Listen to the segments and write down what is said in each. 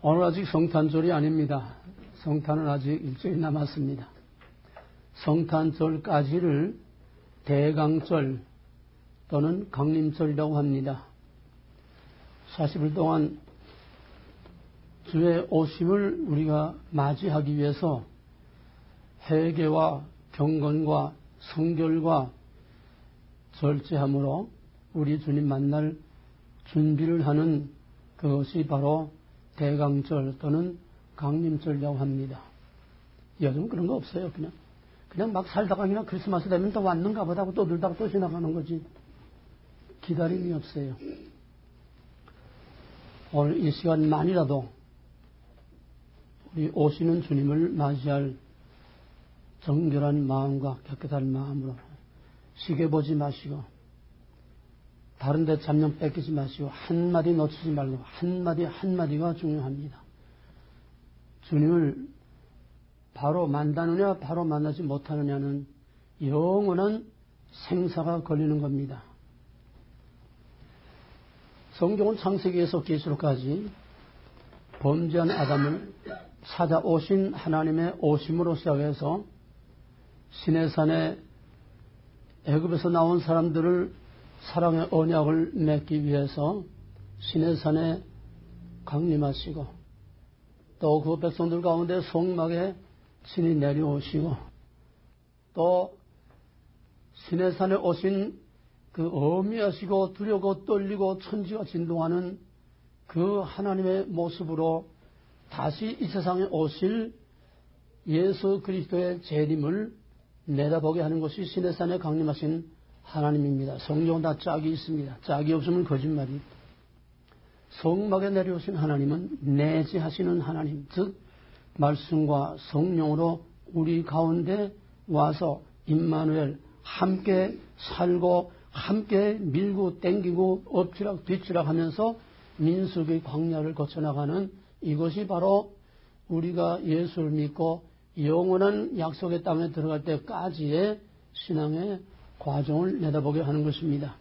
오늘 아직 성탄절이 아닙니다. 성탄은 아직 일주일 남았습니다. 성탄절까지를 대강절 또는 강림절이라고 합니다. 40일 동안 주의 오심을 우리가 맞이하기 위해서 회개와 경건과 성결과 절제함으로 우리 주님 만날 준비를 하는 그것이 바로 대강절 또는 강림절이라고 합니다. 요즘 그런 거 없어요. 그냥 막 살다가 그냥 크리스마스 되면 또 왔는가 보다 하고 또 놀다가 또 지나가는 거지. 기다림이 없어요. 오늘 이 시간만이라도 우리 오시는 주님을 맞이할 정결한 마음과 깨끗한 마음으로 시계 보지 마시고 다른 데 잡념 뺏기지 마시고 한마디 놓치지 말고 한마디가 중요합니다. 주님을 바로 만나느냐 바로 만나지 못하느냐는 영원한 생사가 걸리는 겁니다. 성경은 창세기에서 계시록까지 범죄한 아담을 찾아오신 하나님의 오심으로 시작해서 시내산에 애굽에서 나온 사람들을 사랑의 언약을 맺기 위해서 시내산에 강림하시고 또 그 백성들 가운데 성막에 신이 내려오시고 또 시내산에 오신 그 어미하시고 두려고 떨리고 천지가 진동하는 그 하나님의 모습으로 다시 이 세상에 오실 예수 그리스도의 재림을 내다보게 하는 것이 시내산에 강림하신 하나님입니다. 성경은 다 짝이 있습니다. 짝이 없으면 거짓말입니다. 성막에 내려오신 하나님은 내지하시는 하나님, 즉 말씀과 성령으로 우리 가운데 와서 임마누엘 함께 살고 함께 밀고 땡기고 엎치락 뒤치락 하면서 민수기 광야를 거쳐나가는 이것이 바로 우리가 예수를 믿고 영원한 약속의 땅에 들어갈 때까지의 신앙의 과정을 내다보게 하는 것입니다.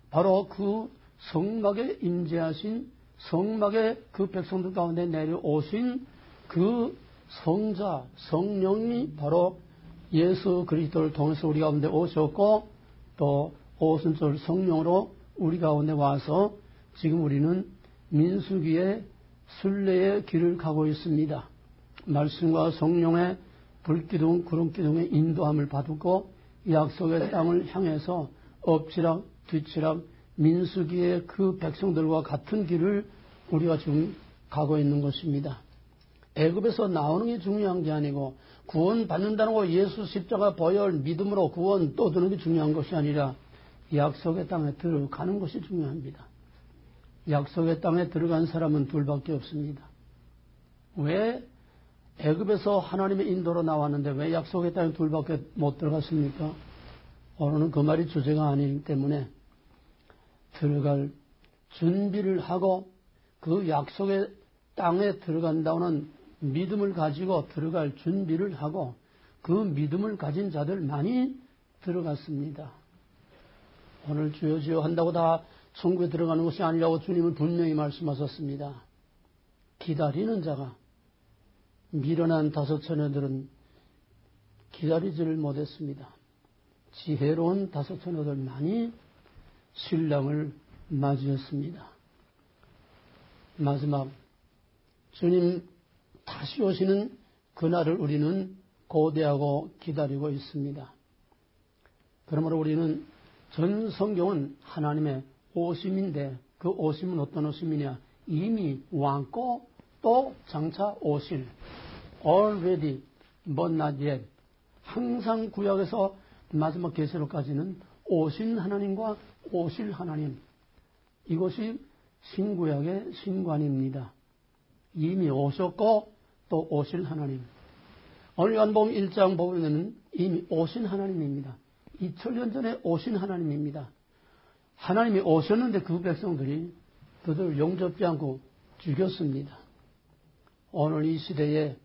바로 그 성막에 임재하신 성막에 그 백성들 가운데 내려오신 그 성자 성령이 바로 예수 그리스도를 통해서 우리 가운데 오셨고 또 오순절 성령으로 우리 가운데 와서 지금 우리는 민수기의 순례의 길을 가고 있습니다. 말씀과 성령의 불기둥 구름기둥의 인도함을 받고 약속의 땅을 향해서 엎치락 뒤치락 민수기의 그 백성들과 같은 길을 우리가 지금 가고 있는 것입니다. 애굽에서 나오는 게 중요한 게 아니고 구원 받는다는 거 예수 십자가 보혈 믿음으로 구원 또 드는 게 중요한 것이 아니라 약속의 땅에 들어가는 것이 중요합니다. 약속의 땅에 들어간 사람은 둘밖에 없습니다. 왜 애굽에서 하나님의 인도로 나왔는데 왜 약속의 땅에 둘밖에 못 들어갔습니까? 오늘은 그 말이 주제가 아니기 때문에 들어갈 준비를 하고 그 약속의 땅에 들어간다는 믿음을 가지고 들어갈 준비를 하고 그 믿음을 가진 자들만이 들어갔습니다. 오늘 주여 주여 한다고 다 천국에 들어가는 것이 아니라고 주님은 분명히 말씀하셨습니다. 기다리는 자가 미련한 다섯 처녀들은 기다리지를 못했습니다. 지혜로운 다섯 처녀들만이 신랑을 맞이했습니다. 마지막 주님 다시 오시는 그날을 우리는 고대하고 기다리고 있습니다. 그러므로 우리는 전 성경은 하나님의 오심인데 그 오심은 어떤 오심이냐? 이미 왔고 또 장차 오실 already but not yet 항상 구약에서 마지막 계시록까지는 오신 하나님과 오실 하나님 이것이 신구약의 신관입니다. 이미 오셨고 또 오실 하나님. 오늘 요한복음 1장 보면은 이미 오신 하나님입니다. 2000년 전에 오신 하나님입니다. 하나님이 오셨는데 그 백성들이 그들을 용접지 않고 죽였습니다. 오늘 이 시대에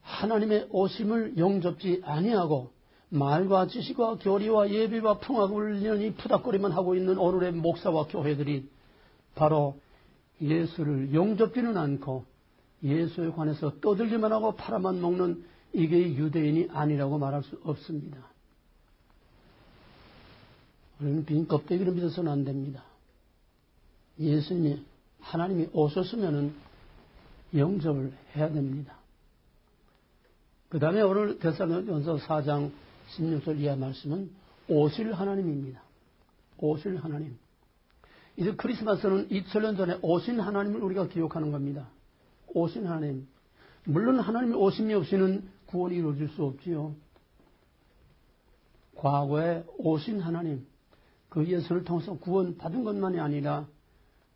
하나님의 오심을 용접지 아니하고 말과 지식과 교리와 예비와 풍악을 푸닥거리만 하고 있는 오늘의 목사와 교회들이 바로 예수를 용접지는 않고 예수에 관해서 떠들기만 하고 팔아만 먹는 이게 유대인이 아니라고 말할 수 없습니다. 우리는 빈 껍데기를 믿어서는 안 됩니다. 예수님이, 하나님이 오셨으면은 영접을 해야 됩니다. 그 다음에 오늘 데살로니가전서 4장 16절 이하 말씀은 오실 하나님입니다. 오실 하나님. 이제 크리스마스는 2000년 전에 오신 하나님을 우리가 기억하는 겁니다. 오신 하나님. 물론 하나님의 오심이 없이는 구원이 이루어질 수 없지요. 과거에 오신 하나님, 그 예수를 통해서 구원 받은 것만이 아니라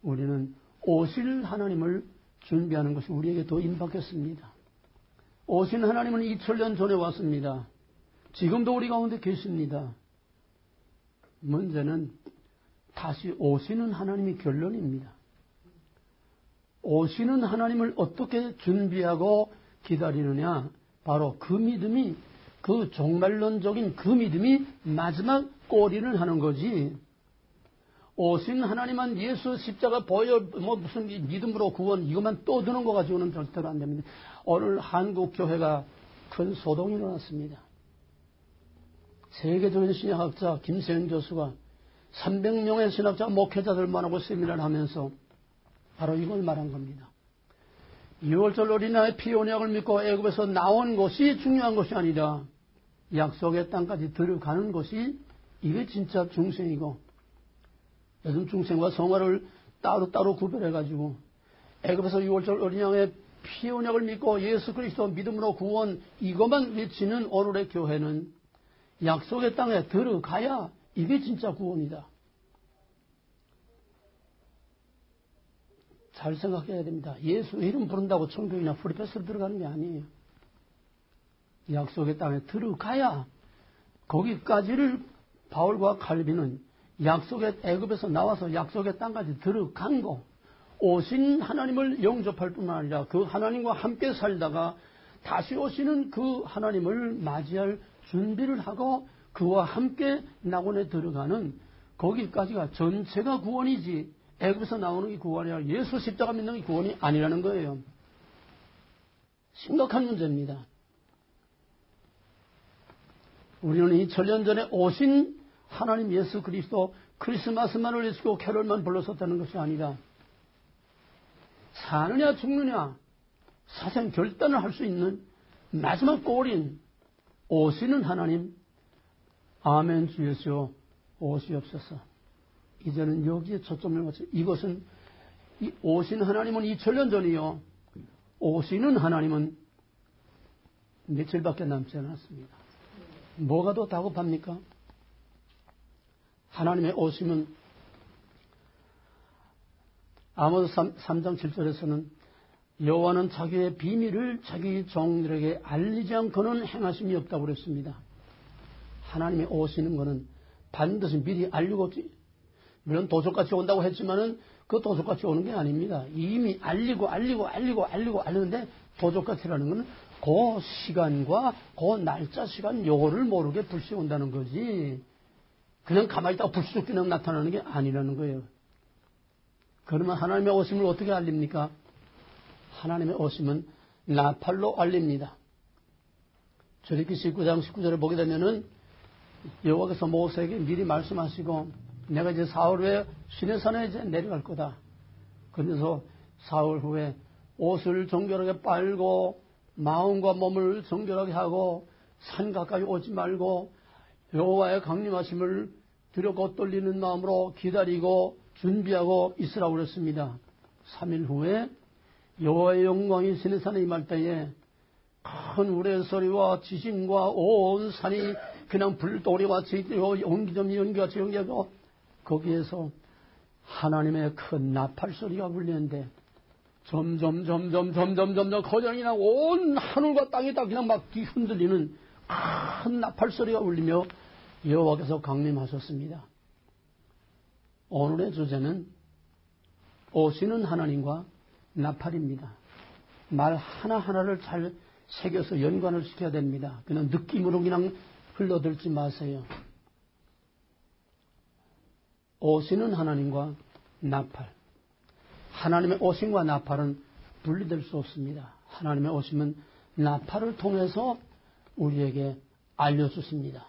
우리는 오실 하나님을 준비하는 것이 우리에게 더 임박했습니다. 오신 하나님은 2000년 전에 왔습니다. 지금도 우리 가운데 계십니다. 문제는 다시 오시는 하나님이 결론입니다. 오시는 하나님을 어떻게 준비하고 기다리느냐? 바로 그 믿음이, 그 종말론적인 그 믿음이 마지막 꼬리를 하는 거지. 오신 하나님만 예수 십자가 보여 무슨 믿음으로 구원 이것만 떠드는 거 가지고는 절대로 안 됩니다. 오늘 한국 교회가 큰 소동이 일어났습니다. 세계적인 신약학자 김세현 교수가 300명의 신학자 목회자들만 하고 세미나를 하면서 바로 이걸 말한 겁니다. 6월절 어린아이 피 언약을 믿고 애굽에서 나온 것이 중요한 것이 아니라 약속의 땅까지 들어가는 것이 이게 진짜 중생이고, 요즘 중생과 성화를 따로따로 구별해가지고 애굽에서 6월절 어린양의 피 언약을 믿고 예수 그리스도 믿음으로 구원 이것만 외치는 오늘의 교회는 약속의 땅에 들어가야 이게 진짜 구원이다. 잘 생각해야 됩니다. 예수 이름 부른다고 천국이나 프리패스로 들어가는 게 아니에요. 약속의 땅에 들어가야, 거기까지를 바울과 칼빈은 약속의 애굽에서 나와서 약속의 땅까지 들어간 거, 오신 하나님을 영접할 뿐만 아니라 그 하나님과 함께 살다가 다시 오시는 그 하나님을 맞이할 준비를 하고 그와 함께 낙원에 들어가는 거기까지가 전체가 구원이지, 애굽에서 나오는 게 구원이 아니라 예수 십자가 믿는 게 구원이 아니라는 거예요. 심각한 문제입니다. 우리는 2000년 전에 오신 하나님 예수 그리스도 크리스마스만을 외치고 캐롤만 불렀었다는 것이 아니라 사느냐 죽느냐 사생 결단을 할 수 있는 마지막 골인 오시는 하나님, 아멘 주 예수여 오시옵소서. 이제는 여기에 초점을 맞춰, 이것은 오신 하나님은 2000년 전이요, 오시는 하나님은 며칠밖에 남지 않았습니다. 뭐가 더 다급합니까? 하나님의 오심은 아모스 3장 7절에서는 여호와는 자기의 비밀을 자기 종들에게 알리지 않고는 행하심이 없다고 그랬습니다. 하나님의 오시는 것은 반드시 미리 알리고, 물론 도적같이 온다고 했지만은 그 도적같이 오는 게 아닙니다. 이미 알리는데 도적같이라는 것은 그 시간과 그 날짜 시간 요거를 모르게 불시 온다는 거지, 그냥 가만히 있다가 불쑥 그냥 나타나는 게 아니라는 거예요. 그러면 하나님의 오심을 어떻게 알립니까? 하나님의 오심은 나팔로 알립니다. 출애굽기 19장 19절에 보게 되면은 여호와께서 모세에게 미리 말씀하시고, 내가 이제 사흘 후에 시내산에 이제 내려갈 거다. 그래서 사흘 후에 옷을 정결하게 빨고 마음과 몸을 정결하게 하고 산 가까이 오지 말고 여호와의 강림하심을 두렵고 떨리는 마음으로 기다리고 준비하고 있으라고 그랬습니다. 3일 후에 여호와의 영광이 시내산에 임할 때에 큰 우레소리와 지진과 온 산이 그냥 불도리같이 연기점이 연기같이 연기하고 거기에서 하나님의 큰 나팔소리가 울리는데 점점 거장이 나고 온 하늘과 땅이 다 그냥 막 흔들리는 큰 나팔소리가 울리며 여호와께서 강림하셨습니다. 오늘의 주제는 오시는 하나님과 나팔입니다. 말 하나하나를 잘 새겨서 연관을 시켜야 됩니다. 그냥 느낌으로 그냥 흘러들지 마세요. 오시는 하나님과 나팔. 하나님의 오심과 나팔은 분리될 수 없습니다. 하나님의 오심은 나팔을 통해서 우리에게 알려주십니다.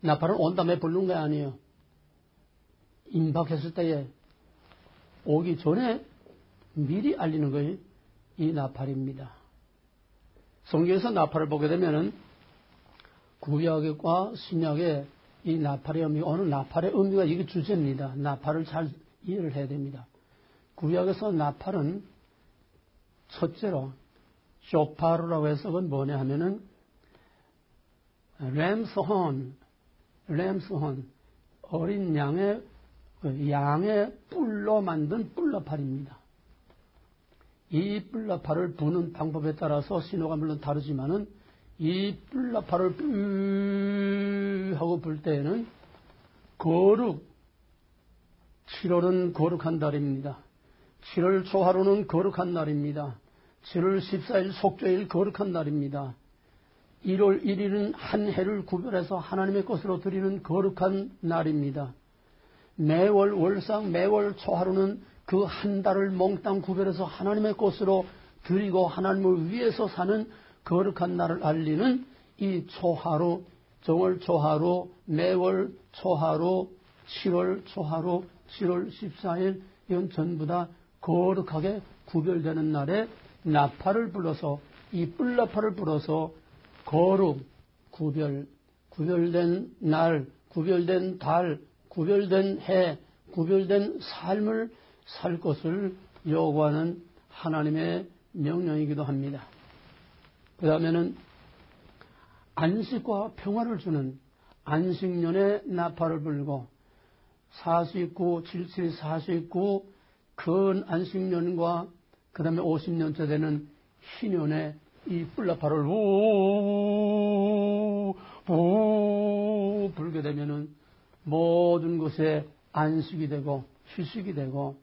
나팔은 온 다음에 부르는 게 아니에요. 임박했을 때에 오기 전에 미리 알리는 것이 이 나팔입니다. 성경에서 나팔을 보게 되면은 구약과 신약의 이 나팔의 의미, 오늘 나팔의 의미가 이게 주제입니다. 나팔을 잘 이해를 해야 됩니다. 구약에서 나팔은 첫째로 쇼파르라고 해서 그건 뭐냐 하면은 램스혼, 어린 양의 뿔로 만든 뿔나팔입니다. 이 뿔나팔을 부는 방법에 따라서 신호가 물론 다르지만은 이 뿔나팔을 뿌 하고 불 때에는 거룩, 7월은 거룩한 달입니다. 7월 초하루는 거룩한 날입니다. 7월 14일 속죄일 거룩한 날입니다. 1월 1일은 한 해를 구별해서 하나님의 것으로 드리는 거룩한 날입니다. 매월 월상, 매월 초하루는 그 한 달을 몽땅 구별해서 하나님의 것으로 드리고 하나님을 위해서 사는 거룩한 날을 알리는 이 초하루, 정월 초하루, 매월 초하루, 7월 초하루, 7월 14일 이건 전부 다 거룩하게 구별되는 날에 나팔을 불러서 이 뿔나팔을 불어서 거룩, 구별된 날, 구별된 달, 구별된 해, 구별된 삶을 살 것을 요구하는 하나님의 명령이기도 합니다. 그 다음에는 안식과 평화를 주는 안식년에 나팔을 불고 49, 77, 49 근 안식년과 그 다음에 50년째 되는 희년에 이 뿔나팔을 우 불게 되면은 모든 것에 안식이 되고 휴식이 되고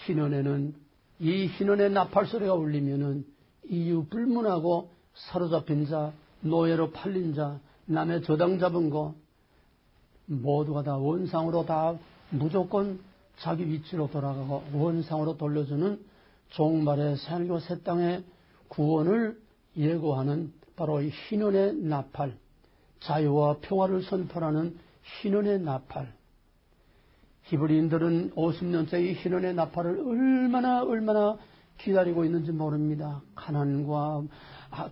희년에는 이 희년의 나팔 소리가 울리면은 이유 불문하고 사로잡힌 자, 노예로 팔린 자, 남의 저당 잡은 거 모두가 다 원상으로 다 무조건 자기 위치로 돌아가고 원상으로 돌려주는 종말의 새하늘과 새 땅의 구원을 예고하는 바로 이 희년의 나팔, 자유와 평화를 선포하는 희년의 나팔. 히브리인들은 50년째 이 희년의 나팔을 얼마나 기다리고 있는지 모릅니다. 가난과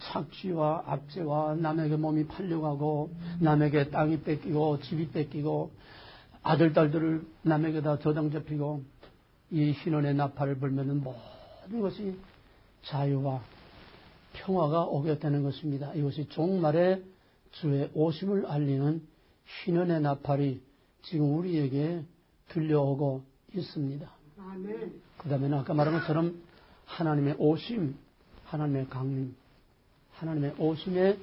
착취와 압제와 남에게 몸이 팔려가고 남에게 땅이 뺏기고 집이 뺏기고 아들, 딸들을 남에게 다 저당 잡히고 이 희년의 나팔을 불면은 모든 것이 자유와 평화가 오게 되는 것입니다. 이것이 종말의 주의 오심을 알리는 희년의 나팔이 지금 우리에게 들려오고 있습니다. 그 다음에는 아까 말한 것처럼 하나님의 오심, 하나님의 강림, 하나님의 오심에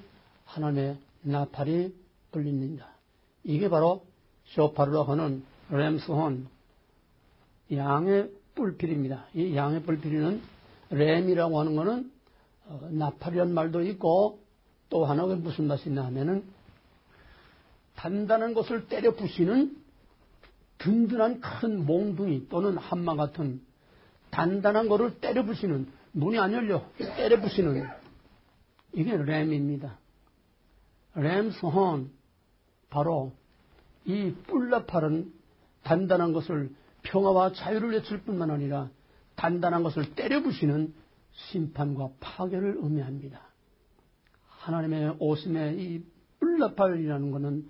하나님의 나팔이 울립니다. 이게 바로 쇼파르라고 하는 램스혼, 양의 뿔필입니다. 이 양의 뿔필이는 램이라고 하는 것은 나팔이라는 말도 있고 또 하나가 무슨 맛이 있나 하면은 단단한 것을 때려 부시는 든든한 큰 몽둥이 또는 한마 같은 단단한 것을 때려 부시는 문이 안 열려 때려 부시는 이게 램입니다. 램스혼 바로 이 뿔나팔은 단단한 것을 평화와 자유를 외칠 뿐만 아니라 단단한 것을 때려 부시는 심판과 파괴를 의미합니다. 하나님의 오심의 이 뿔나팔이라는 것은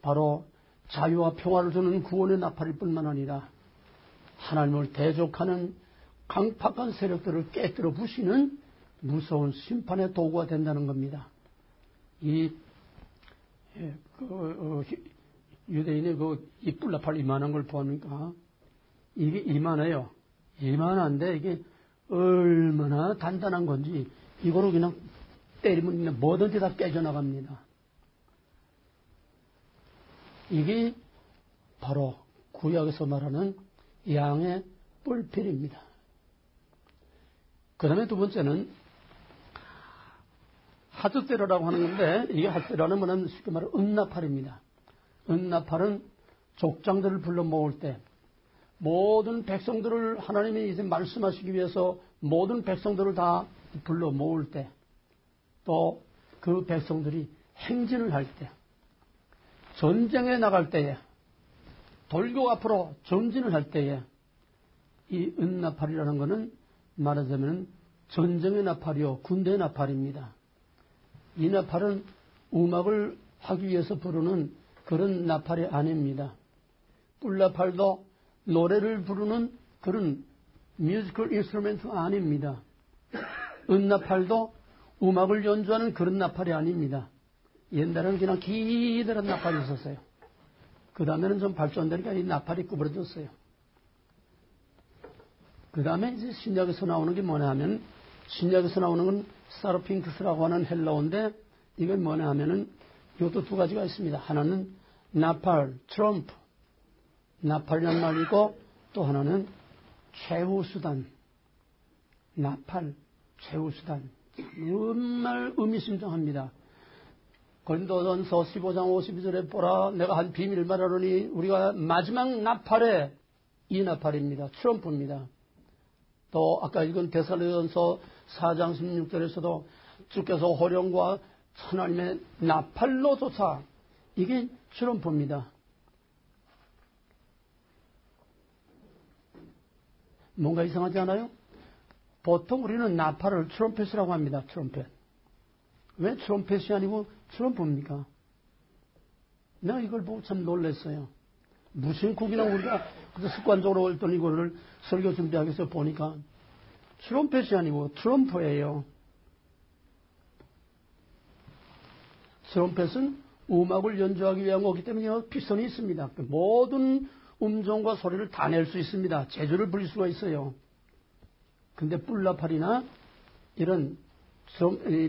바로 자유와 평화를 주는 구원의 나팔일 뿐만 아니라 하나님을 대적하는 강팍한 세력들을 깨뜨려 부시는 무서운 심판의 도구가 된다는 겁니다. 유대인의 이 뿔나팔 이만한 걸 보니까 이게 이만해요. 이만한데 이게 얼마나 단단한 건지 이거로 그냥 때리면 그냥 뭐든지 다 깨져나갑니다. 이게 바로 구약에서 말하는 양의 뿔필입니다. 그 다음에 두 번째는 하드세라라고 하는 건데 이게 하드세라는 것은 쉽게 말하면 은나팔입니다. 은나팔은 족장들을 불러 모을 때 모든 백성들을 하나님이 이제 말씀하시기 위해서 모든 백성들을 다 불러 모을 때, 또 그 백성들이 행진을 할 때, 전쟁에 나갈 때에, 돌격 앞으로 전진을 할 때에 이 은나팔이라는 것은 말하자면 전쟁의 나팔이요 군대의 나팔입니다. 이 나팔은 음악을 하기 위해서 부르는 그런 나팔이 아닙니다. 뿔나팔도 노래를 부르는 그런 뮤지컬 인스트루먼트 아닙니다. 은나팔도 음악을 연주하는 그런 나팔이 아닙니다. 옛날에는 그냥 기다란 나팔이 있었어요. 그 다음에는 좀 발전되니까 이 나팔이 구부러졌어요. 그 다음에 이제 신약에서 나오는 게 뭐냐 하면, 신약에서 나오는 건 사르핑크스라고 하는 헬라어인데, 이건 뭐냐 하면은 이것도 두 가지가 있습니다. 하나는 나팔, 트럼프, 나팔이라는 말이고, 또 하나는 최후수단, 나팔, 최후수단. 정말 의미심장합니다. 고린도전서 15장 52절에 보라 내가 한 비밀을 말하노니 우리가 마지막 나팔에 이 나팔입니다. 트럼프입니다. 또 아까 읽은 데살로니가전서 4장 16절에서도 주께서 호령과 하나님의 나팔로조차 이게 트럼프입니다. 뭔가 이상하지 않아요? 보통 우리는 나팔을 트럼펫이라고 합니다. 트럼펫. 왜 트럼펫이 아니고 트럼프입니까? 내가 이걸 보고 참 놀랐어요. 무슨 국이나 우리가 습관적으로 어떤 이거를 설교 준비하기 위해서 보니까 트럼펫이 아니고 트럼프예요. 트럼펫은 음악을 연주하기 위한 거기 때문에 피선이 있습니다. 모든 음정과 소리를 다 낼 수 있습니다. 재주를 부릴 수가 있어요. 근데 뿔나팔이나 이런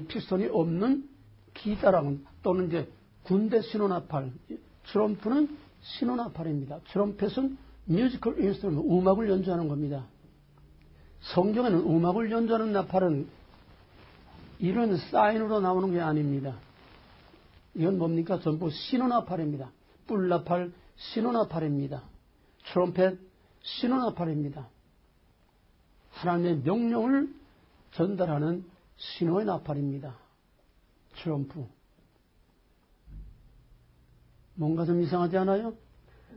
피스톤이 없는 기타랑 또는 이제 군대 신호나팔, 트럼프는 신호나팔입니다. 트럼펫은 뮤지컬 인스트루먼트, 음악을 연주하는 겁니다. 성경에는 음악을 연주하는 나팔은 이런 사인으로 나오는 게 아닙니다. 이건 뭡니까? 전부 신호나팔입니다. 뿔나팔 신호나팔입니다. 트럼펫 신호나팔입니다. 하나님의 명령을 전달하는 신호의 나팔입니다. 트럼프. 뭔가 좀 이상하지 않아요?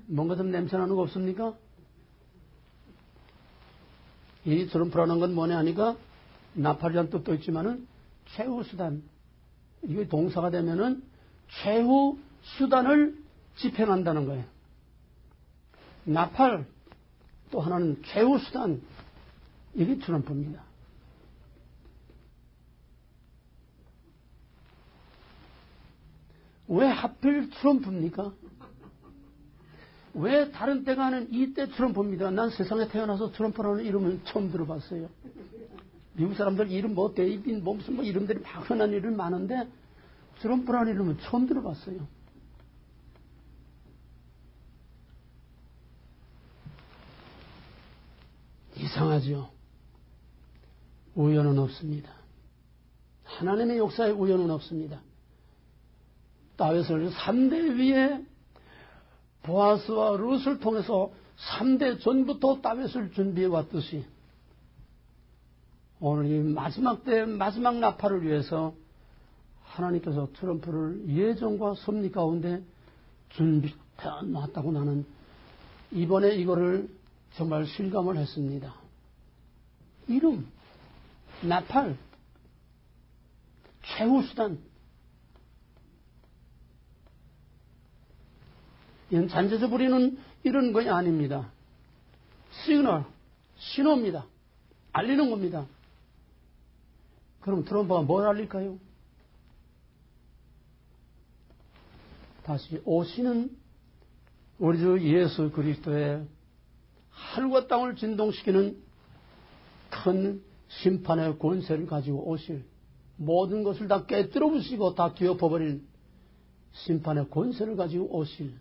뭔가 좀 냄새나는 거 없습니까? 이 트럼프라는 건 뭐냐 하니까 나팔이란 뜻도 있지만은 최후수단. 이게 동사가 되면은 최후수단을 집행한다는 거예요. 나팔, 또 하나는 최후수단. 이게 트럼프입니다. 왜 하필 트럼프입니까? 왜 다른 때가 하는 이때 트럼프입니다. 난 세상에 태어나서 트럼프라는 이름을 처음 들어봤어요. 미국 사람들 이름 뭐 데이빈 뭐 무슨 뭐 이름들이 막 흔한 이름 많은데 트럼프라는 이름은 처음 들어봤어요. 이상하죠. 우연은 없습니다. 하나님의 역사에 우연은 없습니다. 다윗을 3대 위에 보아스와 룻을 통해서 3대 전부터 다윗을 준비해 왔듯이 오늘 이 마지막 때 마지막 나팔을 위해서 하나님께서 트럼프를 예정과 섭리 가운데 준비해 놨다고 나는 이번에 이거를 정말 실감을 했습니다. 이름, 나팔, 최후수단. 이건 잔재서 부리는 이런 것이 아닙니다. 시그널, 신호입니다. 알리는 겁니다. 그럼 트럼프가 뭘 알릴까요? 다시 오시는 우리 주 예수 그리스도의 하늘과 땅을 진동시키는 큰 심판의 권세를 가지고 오실, 모든 것을 다 깨뜨려 부시고 다 뒤엎어버릴 심판의 권세를 가지고 오실,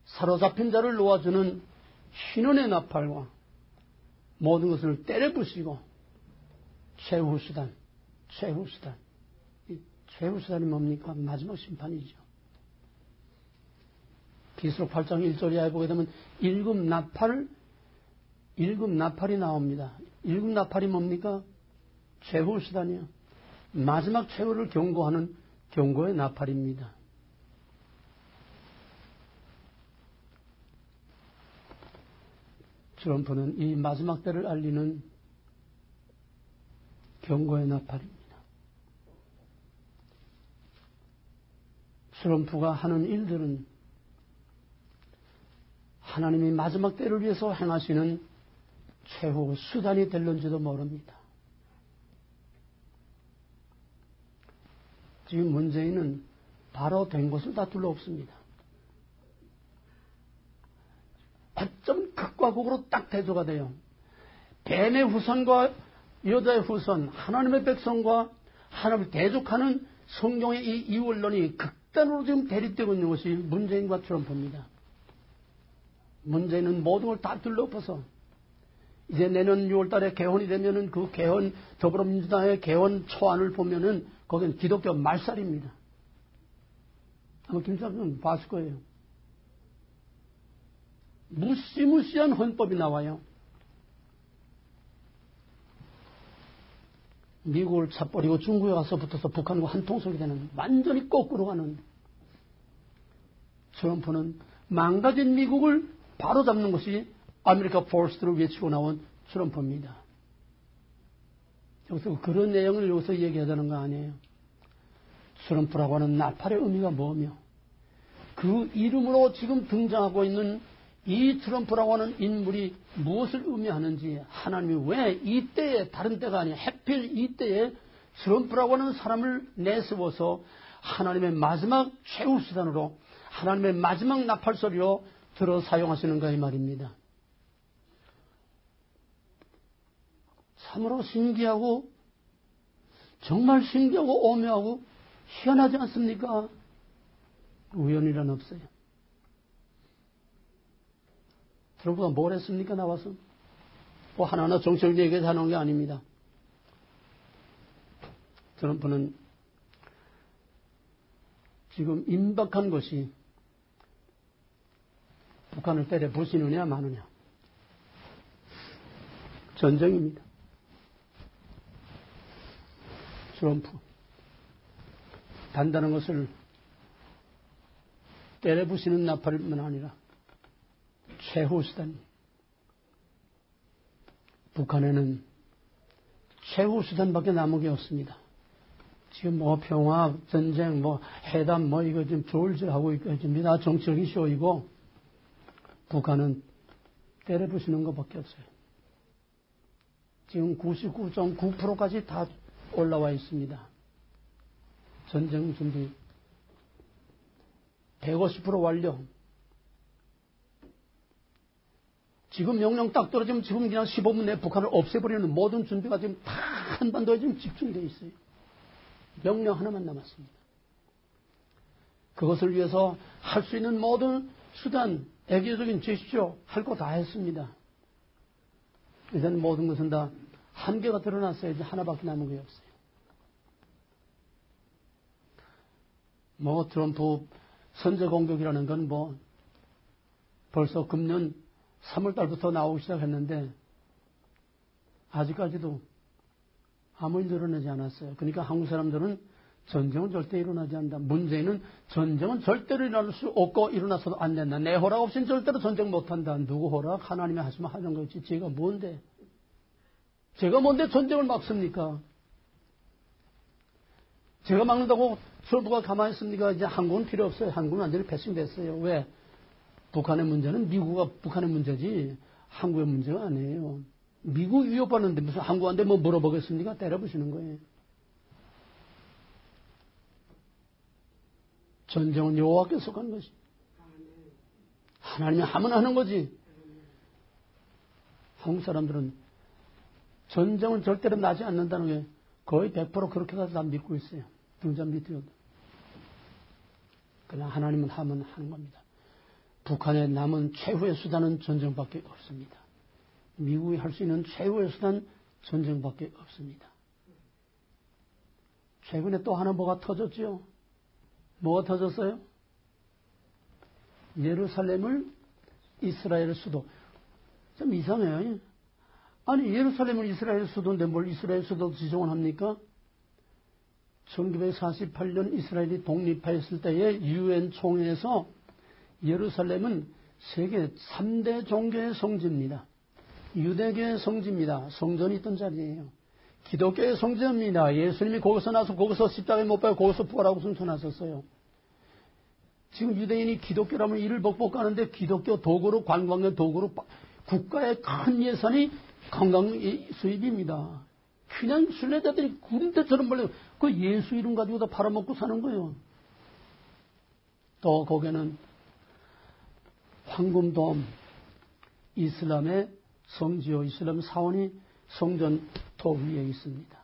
사로잡힌 자를 놓아주는 신원의 나팔과 모든 것을 때려 부시고 최후수단. 이 최후수단이 뭡니까? 마지막 심판이죠. 기록 8장 1절에 보게 되면 1급 나팔이 나옵니다. 1급 나팔이 뭡니까? 최후 수단이요. 마지막 최후를 경고하는 경고의 나팔입니다. 트럼프는 이 마지막 때를 알리는 경고의 나팔입니다. 트럼프가 하는 일들은 하나님이 마지막 때를 위해서 행하시는 최후 수단이 될런지도 모릅니다. 지금 문재인은 바로 된 것을 다 둘러없습니다. 어쩜 극과 극으로 딱 대조가 돼요. 뱀의 후손과 여자의 후손, 하나님의 백성과 하나님을 대적하는 성경의 이 이원론이 극단으로 지금 대립되고 있는 것이 문재인과 트럼프입니다. 문재인은 모든 걸 다 둘러엎어서 이제 내년 6월 달에 개헌이 되면은 그 개헌, 더불어민주당의 개헌 초안을 보면은 거기는 기독교 말살입니다. 아마 김사장은 봤을 거예요. 무시무시한 헌법이 나와요. 미국을 차버리고 중국에 가서 붙어서 북한과 한통속이 되는 완전히 거꾸로 가는 트럼프는 망가진 미국을 바로잡는 것이 아메리카 포스트를 외치고 나온 트럼프입니다. 여기서 그런 내용을 여기서 얘기하자는 거 아니에요. 트럼프라고 하는 나팔의 의미가 뭐며 그 이름으로 지금 등장하고 있는 이 트럼프라고 하는 인물이 무엇을 의미하는지 하나님이 왜 이때에 다른 때가 아니라 하필 이때에 트럼프라고 하는 사람을 내세워서 하나님의 마지막 최후 수단으로 하나님의 마지막 나팔소리로 들어 사용하시는가 이 말입니다. 참으로 신기하고 정말 신기하고 오묘하고 희한하지 않습니까? 우연이란 없어요. 트럼프가 뭘 했습니까? 나와서 뭐 하나하나 정치적 얘기해서 하는 게 아닙니다. 트럼프는 지금 임박한 것이 북한을 때려 부시느냐 마느냐 전쟁입니다. 트럼프 단단한 것을 때려 부시는 나팔뿐만 아니라 최후 수단. 북한에는 최후 수단밖에 남은 게 없습니다. 지금 뭐 평화, 전쟁, 뭐 회담, 뭐 이거 지금 졸졸하고 있습니다. 정치적인 쇼이고 북한은 때려 부시는 것밖에 없어요. 지금 99.9%까지 다 올라와 있습니다. 전쟁 준비 150% 완료. 지금 명령 딱 떨어지면 지금 그냥 15분 내에 북한을 없애버리는 모든 준비가 지금 다 한반도에 지금 집중되어 있어요. 명령 하나만 남았습니다. 그것을 위해서 할 수 있는 모든 수단, 애교적인 제스처 할 거 다 했습니다. 이제는 모든 것은 다 한계가 드러났어요. 이제 하나밖에 남은 게 없어요. 뭐 트럼프 선제 공격이라는 건 뭐 벌써 금년 3월 달부터 나오기 시작했는데 아직까지도 아무 일 드러내지 않았어요. 그러니까 한국 사람들은 전쟁은 절대 일어나지 않는다. 문제는 전쟁은 절대로 일어날 수 없고 일어나서도 안 된다. 내 허락 없이는 절대로 전쟁 못한다. 누구 허락? 하나님이 하시면 하는 거지. 제가 뭔데? 제가 뭔데 전쟁을 막습니까? 제가 막는다고 트럼프가 가만히 있습니까? 이제 한국은 필요 없어요. 한국은 완전히 패싱됐어요. 왜? 북한의 문제는 미국과 북한의 문제지 한국의 문제가 아니에요. 미국 위협하는데 무슨 한국한테 뭐 물어보겠습니까? 때려부시는 거예요. 전쟁은 여호와께 속한 것이. 하나님이 하면 하는 거지. 한국 사람들은 전쟁은 절대로 나지 않는다는 게 거의 100% 그렇게까지 다 믿고 있어요. 등잔 밑으로도. 그러나 하나님은 하면 하는 겁니다. 북한에 남은 최후의 수단은 전쟁밖에 없습니다. 미국이 할 수 있는 최후의 수단 전쟁밖에 없습니다. 최근에 또 하나 뭐가 터졌죠? 뭐가 터졌어요? 예루살렘을 이스라엘의 수도. 좀 이상해요. 아니, 예루살렘은 이스라엘 수도인데 뭘 이스라엘 수도 지정을 합니까? 1948년 이스라엘이 독립하였을 때의 유엔 총회에서 예루살렘은 세계 3대 종교의 성지입니다. 유대교의 성지입니다. 성전이 있던 자리예요. 기독교의 성지입니다. 예수님이 거기서 나서 거기서 십자가에 못 박혀 거기서 부활하고 승천하셨어요. 지금 유대인이 기독교라면 이를 복복하는데 기독교 도구로 관광의 도구로 국가의 큰 예산이 관광 수입입니다. 그냥 순례자들이 구름대처럼 몰려 그 예수 이름 가지고 다 팔아먹고 사는 거예요. 또 거기는 황금돔 이슬람의 성지요 이슬람 사원이 성전 터 위에 있습니다.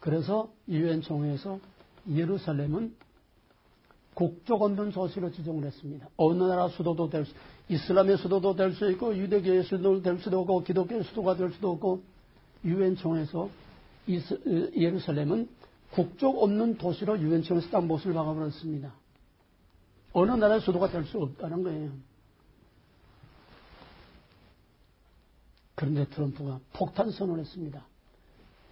그래서 유엔 총회에서 예루살렘은 국적 없는 도시로 지정을 했습니다. 어느 나라 수도도 될 수, 이슬람의 수도도 될 수 있고 유대교의 수도도 될 수도 없고 기독교의 수도가 될 수도 없고 유엔 총회에서 예루살렘은 국적 없는 도시로 유엔 총회에서 딱 못을 박아버렸습니다. 어느 나라의 수도가 될 수 없다는 거예요. 그런데 트럼프가 폭탄 선언을 했습니다.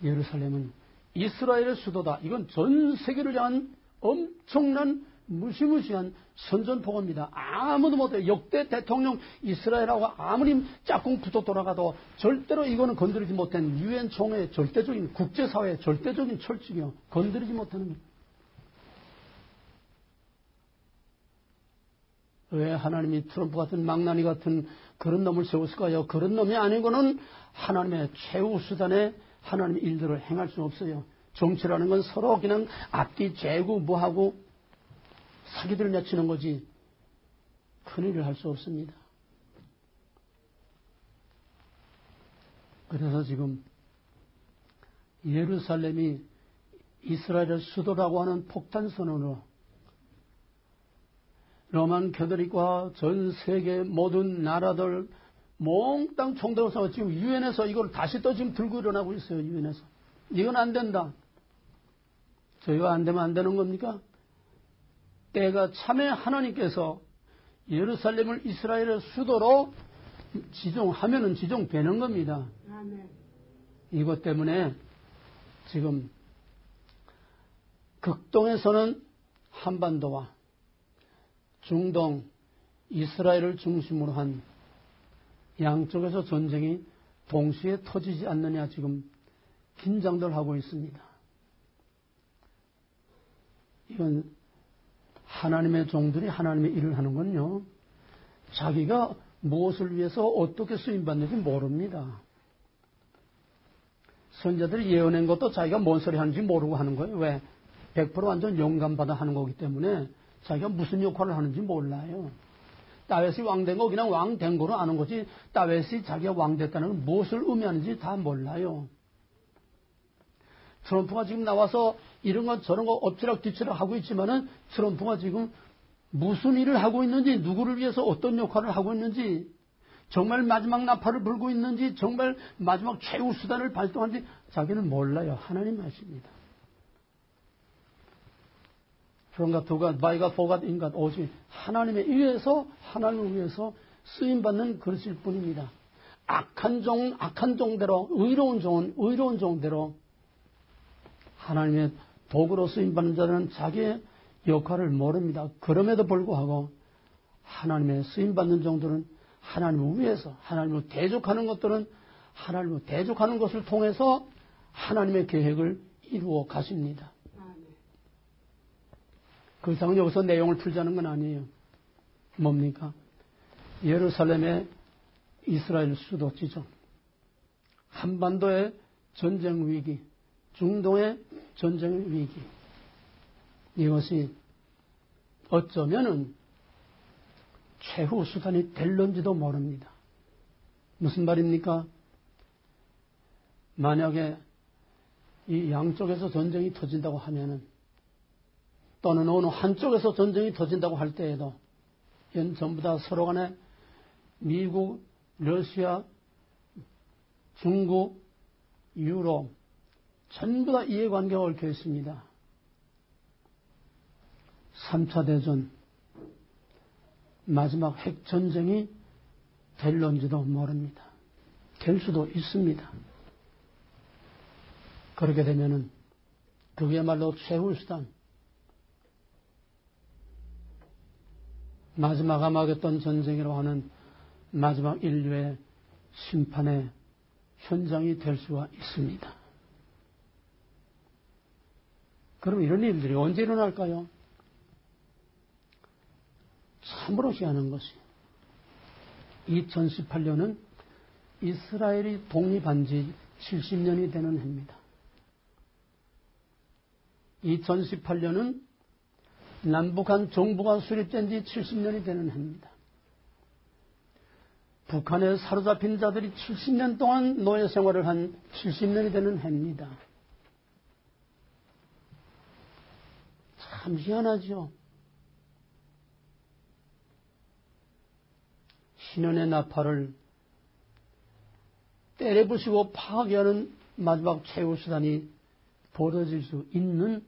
예루살렘은 이스라엘의 수도다. 이건 전 세계를 향한 엄청난 무시무시한 선전포고입니다. 아무도 못해요. 역대 대통령 이스라엘하고 아무리 짝꿍 붙어 돌아가도 절대로 이거는 건드리지 못한 유엔 총회의 절대적인 국제사회의 절대적인 철칙이요. 건드리지 못하는 거예요. 왜 하나님이 트럼프 같은 망나니 같은 그런 놈을 세웠을까요? 그런 놈이 아니고는 하나님의 최후 수단에 하나님의 일들을 행할 수 없어요. 정치라는 건 서로 그냥 앞뒤 재고 뭐하고 사기들 맺히는 거지 큰일을 할 수 없습니다. 그래서 지금 예루살렘이 이스라엘의 수도라고 하는 폭탄 선언으로 로만 캐톨릭과 전 세계 모든 나라들 몽땅 총대로서 지금 유엔에서 이걸 다시 또 지금 들고 일어나고 있어요. 유엔에서. 이건 안 된다. 저희가 안 되면 안 되는 겁니까? 때가 참에 하나님께서 예루살렘을 이스라엘의 수도로 지정하면은 지정되는 겁니다. 아멘. 이것 때문에 지금 극동에서는 한반도와 중동, 이스라엘을 중심으로 한 양쪽에서 전쟁이 동시에 터지지 않느냐 지금 긴장들 하고 있습니다. 이건 하나님의 종들이 하나님의 일을 하는 건요. 자기가 무엇을 위해서 어떻게 쓰임받는지 모릅니다. 선자들이 예언한 것도 자기가 뭔 소리 하는지 모르고 하는 거예요. 왜? 100% 완전 영감받아 하는 거기 때문에 자기가 무슨 역할을 하는지 몰라요. 다윗이 왕된 거 그냥 왕된 거로 아는 거지 다윗이 자기가 왕됐다는 건 무엇을 의미하는지 다 몰라요. 트럼프가 지금 나와서 이런 것 저런 거 엎치락 뒤치락 하고 있지만은 트럼프가 지금 무슨 일을 하고 있는지 누구를 위해서 어떤 역할을 하고 있는지 정말 마지막 나팔을 불고 있는지 정말 마지막 최후 수단을 발동하는지 자기는 몰라요. 하나님 아십니다. 그런가 두가 바이가 보가 인간 오직 하나님에 의해서 하나님을 위해서 쓰임받는 그릇일 뿐입니다. 악한 종대로 의로운 종대로 하나님의 도구로 쓰임받는 자는 자기의 역할을 모릅니다. 그럼에도 불구하고 하나님의 쓰임받는 종들은 하나님을 위해서 하나님을 대적하는 것들은 하나님을 대적하는 것을 통해서 하나님의 계획을 이루어 가십니다. 그 이상은 여기서 내용을 풀자는 건 아니에요. 뭡니까? 예루살렘의 이스라엘 수도 지정, 한반도의 전쟁 위기, 중동의 전쟁 위기, 이것이 어쩌면은 최후 수단이 될런지도 모릅니다. 무슨 말입니까? 만약에 이 양쪽에서 전쟁이 터진다고 하면은 또는 어느 한쪽에서 전쟁이 터진다고 할 때에도 이건 전부 다 서로 간에 미국, 러시아, 중국, 유럽 전부 다 이해관계가 얽혀 있습니다. 3차 대전, 마지막 핵전쟁이 될런지도 모릅니다. 될 수도 있습니다. 그렇게 되면은 그게야말로 최후의 수단, 마지막 아마겟돈 전쟁이라고 하는 마지막 인류의 심판의 현장이 될 수가 있습니다. 그럼 이런 일들이 언제 일어날까요? 참으로 희한한 것이요. 2018년은 이스라엘이 독립한 지 70년이 되는 해입니다. 2018년은 남북한 정부가 수립된 지 70년이 되는 해입니다. 북한에 사로잡힌 자들이 70년 동안 노예 생활을 한 70년이 되는 해입니다. 참 희한하죠. 신현의 나팔을 때려부시고 파괴하는 마지막 최후 수단이 벌어질 수 있는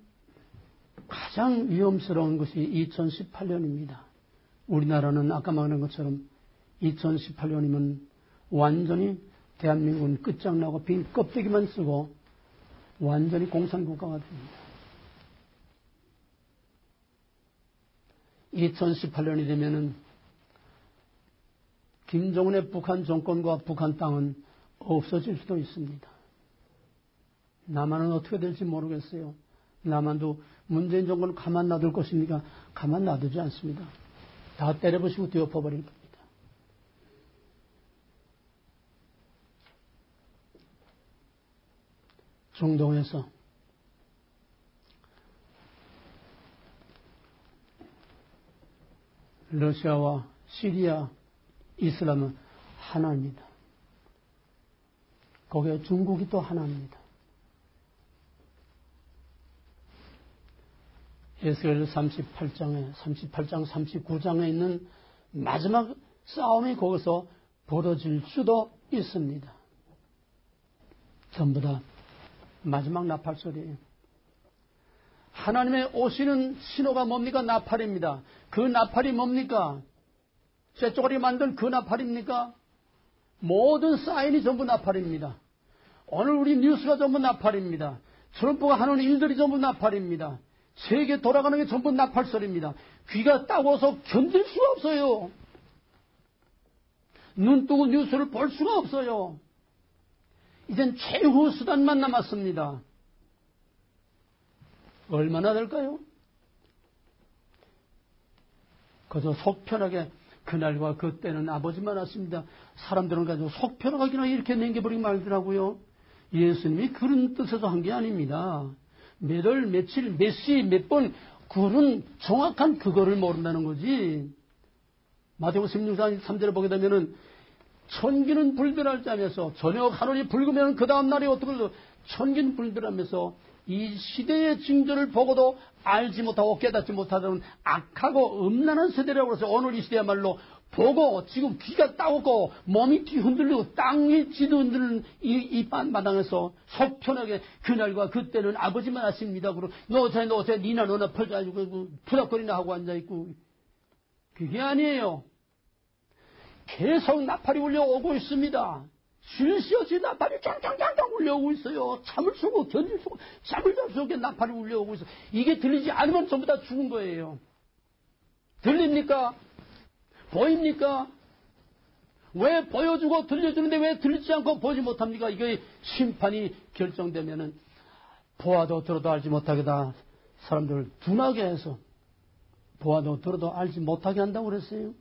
가장 위험스러운 것이 2018년입니다. 우리나라는 아까 말한 것처럼 2018년이면 완전히 대한민국은 끝장나고 빈 껍데기만 쓰고 완전히 공산국가가 됩니다. 2018년이 되면은 김정은의 북한 정권과 북한 땅은 없어질 수도 있습니다. 남한은 어떻게 될지 모르겠어요. 남한도 문재인 정권을 가만 놔둘 것입니까? 가만 놔두지 않습니다. 다 때려부시고 뒤엎어버릴 겁니다. 중동에서 러시아와 시리아, 이슬람은 하나입니다. 거기에 중국이 또 하나입니다. 에스겔 38장, 39장에 있는 마지막 싸움이 거기서 벌어질 수도 있습니다. 전부 다 마지막 나팔 소리예요. 하나님의 오시는 신호가 뭡니까? 나팔입니다. 그 나팔이 뭡니까? 쇠쪼가리 만든 그 나팔입니까? 모든 사인이 전부 나팔입니다. 오늘 우리 뉴스가 전부 나팔입니다. 트럼프가 하는 일들이 전부 나팔입니다. 세계 돌아가는 게 전부 나팔 소리입니다. 귀가 따가워서 견딜 수가 없어요. 눈 뜨고 뉴스를 볼 수가 없어요. 이젠 최후 수단만 남았습니다. 얼마나 될까요? 그저 속편하게 그날과 그때는 아버지만 아십니다. 사람들은 가지고 속편하게나 이렇게 남겨버리고 말더라고요. 예수님이 그런 뜻에서 한 게 아닙니다. 몇 월, 며칠, 몇 시, 몇 번, 그런 정확한 그거를 모른다는 거지. 마태복음 16장 3절에 보게 되면은 천기는 불변할 자면서 저녁 하늘이 붉으면 그 다음 날이 어떻게 천기는 불변하면서 이 시대의 징조를 보고도 알지 못하고 깨닫지 못하던 악하고 음란한 세대라고 해서 오늘 이 시대야말로 보고 지금 귀가 따갑고 몸이 뒤흔들리고 땅이 지도 흔들리는 이 마당에서 속편하게 그날과 그때는 아버지만 아십니다. 그러고 너어째 니나 너나 펄가지고 푸닥거리나 하고 앉아있고 그게 아니에요. 계속 나팔이 울려오고 있습니다. 쉴 새 없이 나팔이 짱짱짱짱 울려오고 있어요. 참을 수고 견딜 수고 잠을 잘 수 없게 나팔이 울려오고 있어요. 이게 들리지 않으면 전부 다 죽은 거예요. 들립니까? 보입니까? 왜 보여주고 들려주는데 왜 들리지 않고 보지 못합니까? 이게 심판이 결정되면은 보아도 들어도 알지 못하게 다 사람들을 둔하게 해서 보아도 들어도 알지 못하게 한다고 그랬어요.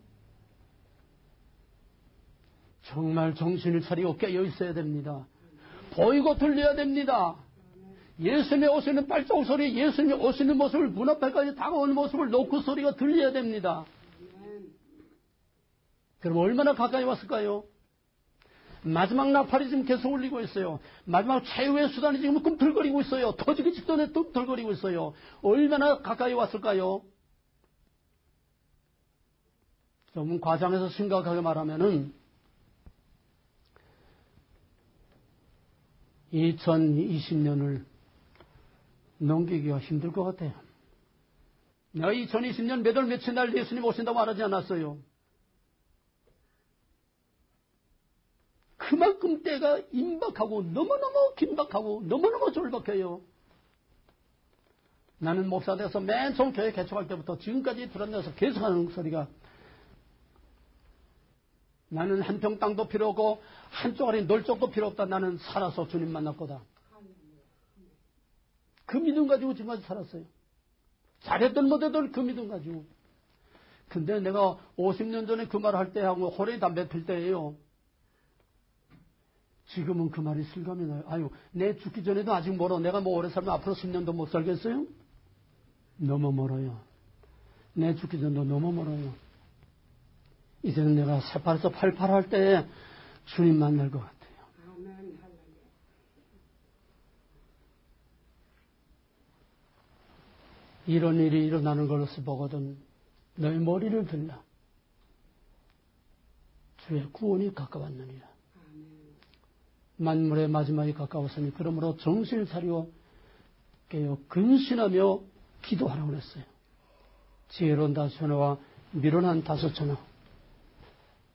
정말 정신을 차리고 깨어 있어야 됩니다. 보이고 들려야 됩니다. 예수님이 오시는 발자국 소리, 예수님이 오시는 모습을 문 앞에까지 다가오는 모습을 놓고 소리가 들려야 됩니다. 그럼 얼마나 가까이 왔을까요? 마지막 나팔이 지금 계속 울리고 있어요. 마지막 최후의 수단이 지금 꿈틀거리고 있어요. 터지기 직전에 꿈틀거리고 있어요. 얼마나 가까이 왔을까요? 좀 과장해서 심각하게 말하면은 2020년을 넘기기가 힘들 것 같아요. 내가 2020년 몇 월 며칠 날 예수님 오신다고 말하지 않았어요. 그만큼 때가 임박하고 너무너무 긴박하고 너무너무 절박해요. 나는 목사 돼서 맨 처음 교회 개척할 때부터 지금까지 들어내서 계속 하는 소리가 나는 한 평 땅도 필요 없고 한쪽 아래 놀 쪽도 필요 없다. 나는 살아서 주님 만날 거다. 그 믿음 가지고 지금까지 살았어요. 잘했든 못했든 그 믿음 가지고. 근데 내가 50년 전에 그 말을 할 때 하고 호레이 담배 필 때예요. 지금은 그 말이 실감이 나요. 아유, 내 죽기 전에도 아직 멀어. 내가 뭐 오래 살면 앞으로 10년도 못 살겠어요? 너무 멀어요. 내 죽기 전도 너무 멀어요. 이제는 내가 새파래서 팔팔할 때 주님 만날 것 같아요. 이런 일이 일어나는 것을 보거든 너희 머리를 들라. 주의 구원이 가까웠느니라. 만물의 마지막이 가까웠으니 그러므로 정신을 차리고 깨어 근신하며 기도하라고 그랬어요. 지혜로운 5천하와 미련한 5천하.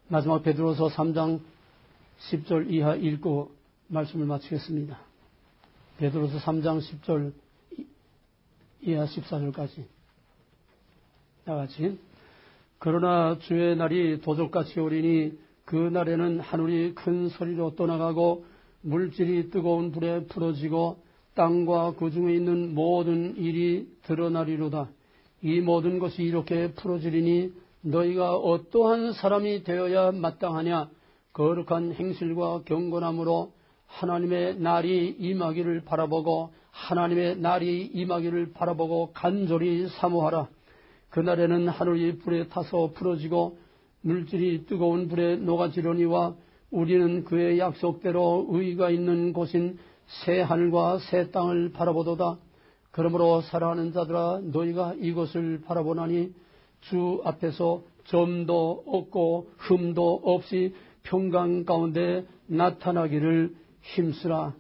마지막 베드로서 3장 10절 이하 읽고 말씀을 마치겠습니다. 베드로서 3장 10절 이하 14절까지. 다같이 그러나 주의 날이 도적같이 오리니 그 날에는 하늘이 큰 소리로 떠나가고 물질이 뜨거운 불에 풀어지고 땅과 그 중에 있는 모든 일이 드러나리로다. 이 모든 것이 이렇게 풀어지리니 너희가 어떠한 사람이 되어야 마땅하냐. 거룩한 행실과 경건함으로 하나님의 날이 임하기를 바라보고 하나님의 날이 임하기를 바라보고 간절히 사모하라. 그날에는 하늘이 불에 타서 풀어지고 물질이 뜨거운 불에 녹아지려니와 우리는 그의 약속대로 의가 있는 곳인 새 하늘과 새 땅을 바라보도다. 그러므로 사랑하는 자들아 너희가 이것을 바라보나니 주 앞에서 점도 없고 흠도 없이 평강 가운데 나타나기를 힘쓰라.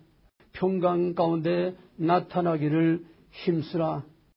평강 가운데 나타나기를 힘쓰라.